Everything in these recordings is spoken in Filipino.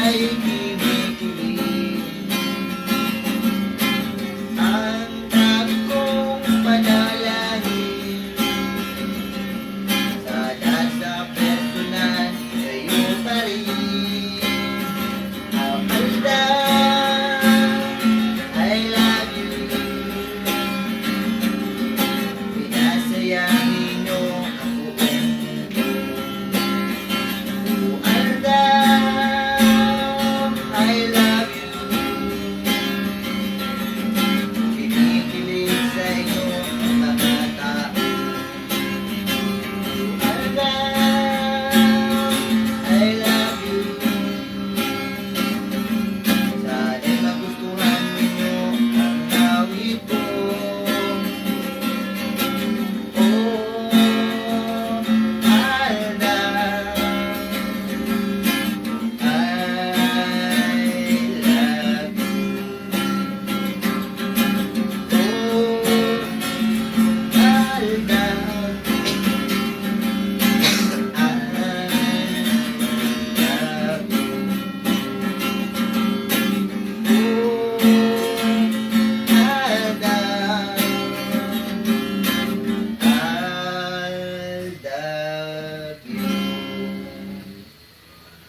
ay kinikilig. Ang dami kong panalangin, sana sa personal kayo pa rin. Ang handa, I love you. Pinasayangin nyo ang buong mundo. Handa, I love you. Kinikilig sa inyo ang mga tao. Handa, I love you. Sana'y magustuhan ninyo ang awit ko. Oh, Alda, I love you. Oh, Alda,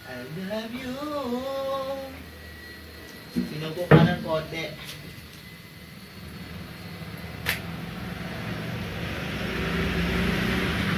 I love you. Sinubo ka ng konti.